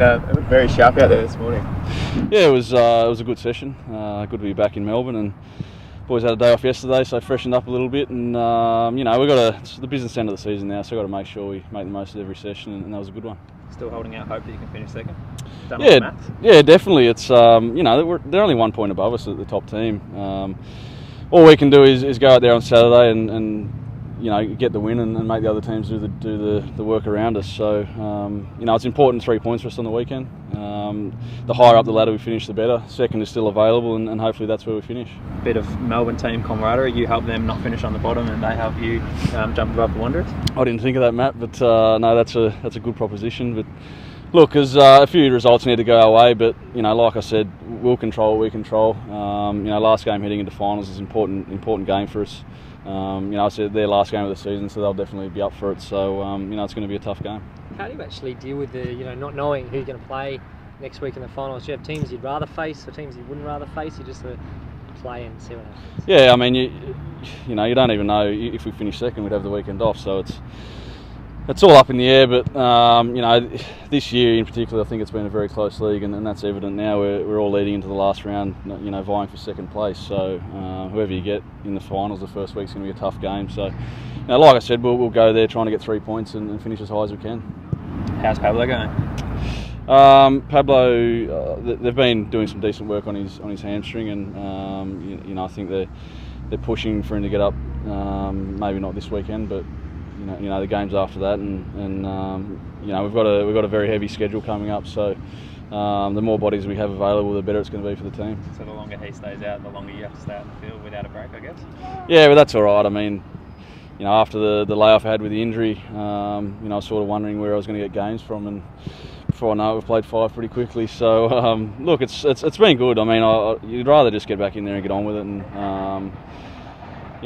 it looked very sharp out there this morning. Yeah, it was a good session. Good to be back in Melbourne, and boys had a day off yesterday, so freshened up a little bit. And it's the business end of the season now, so we've got to make sure we make the most of every session, and that was a good one. Still holding out hope that you can finish second? Yeah, definitely. It's they're only 1 point above us at the top team. All we can do is go out there on Saturday and get the win and make the other teams do the work around us. So it's important 3 points for us on the weekend. The higher up the ladder we finish, the better. Second is still available, and hopefully that's where we finish. Bit of Melbourne team camaraderie. You help them not finish on the bottom, and they help you jump above the Wanderers. I didn't think of that, Matt, but no, that's a good proposition. But look, there's a few results need to go our way, but like I said, we'll control what we control. Last game heading into finals is an important game for us. I said their last game of the season, so they'll definitely be up for it. So it's going to be a tough game. How do you actually deal with the not knowing who you're going to play next week in the finals? Do you have teams you'd rather face or teams you wouldn't rather face? You just play and see what happens. Yeah, I mean you don't even know if we finish second, we'd have the weekend off. So it's all up in the air. But this year in particular, I think it's been a very close league, and that's evident now. We're all leading into the last round, vying for second place. So whoever you get in the finals, the first week's going to be a tough game. So, like I said, we'll go there trying to get 3 points and finish as high as we can. How's Pablo going? Pablo, they've been doing some decent work on his hamstring, and I think they're pushing for him to get up. Maybe not this weekend, but the games after that, and we've got a very heavy schedule coming up. So the more bodies we have available, the better it's going to be for the team. So the longer he stays out, the longer you have to stay out in the field without a break, I guess. Yeah, but that's all right. I mean, after the layoff I had with the injury, I was sort of wondering where I was going to get games from, and before I know it, we've played 5 pretty quickly. So look, it's been good. I mean, you'd rather just get back in there and get on with it. And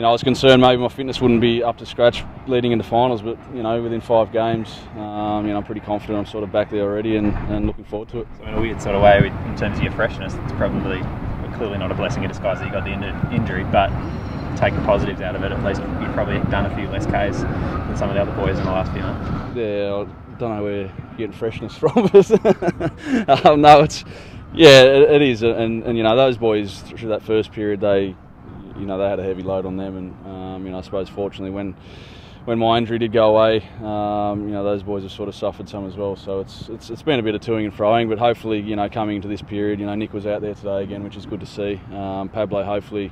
I was concerned maybe my fitness wouldn't be up to scratch leading into finals, but within 5 games, I'm pretty confident I'm sort of back there already and looking forward to it. So in a weird sort of way, in terms of your freshness, it's probably clearly not a blessing in disguise that you got the injury, but take the positives out of it. At least you've probably done a few less Ks than some of the other boys in the last few months. Yeah, I don't know where you're getting freshness from. No, it is, and those boys through that first period, they had a heavy load on them, and I suppose fortunately when my injury did go away, those boys have sort of suffered some as well. So it's been a bit of toing and froing, but hopefully coming into this period, Nick was out there today again, which is good to see. Pablo hopefully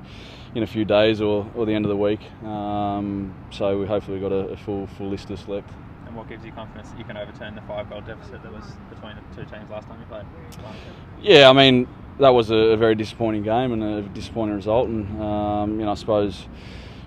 in a few days or the end of the week. So we hopefully got a full list to select. And what gives you confidence that you can overturn the 5-goal deficit that was between the two teams last time you played? Yeah, I mean, that was a very disappointing game and a disappointing result, and I suppose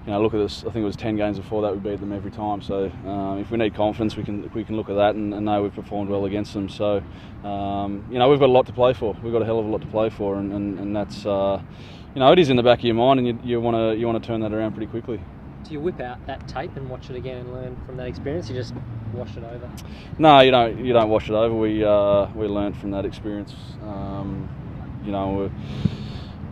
look at this. I think it was 10 games before that we beat them every time. So if we need confidence, we can look at that and know we've performed well against them. So we've got a lot to play for. We've got a hell of a lot to play for, and that's it is in the back of your mind, and you want to turn that around pretty quickly. Do you whip out that tape and watch it again and learn from that experience? You just wash it over? No, you don't wash it over. We learned from that experience. We're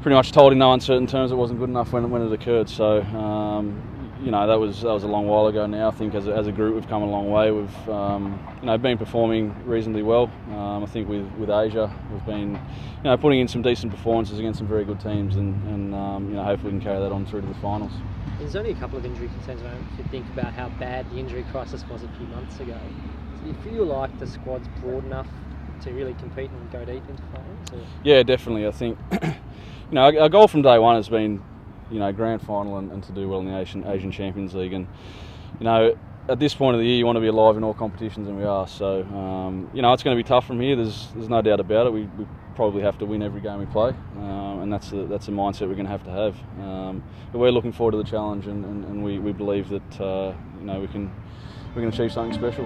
pretty much told in no uncertain terms it wasn't good enough when it occurred. So that was a long while ago now. I think as a group we've come a long way. We've been performing reasonably well. I think with Asia we've been putting in some decent performances against some very good teams, and hopefully we can carry that on through to the finals. There's only a couple of injury concerns if you think about how bad the injury crisis was a few months ago. Do you feel like the squad's broad enough to really compete and go deep into finals? Or? Yeah, definitely. I think our goal from day one has been grand final and to do well in the Asian Champions League, and at this point of the year you want to be alive in all competitions, and we are. So it's going to be tough from here. There's no doubt about it. We probably have to win every game we play, and that's a mindset we're going to have. But we're looking forward to the challenge, and we believe that we can achieve something special.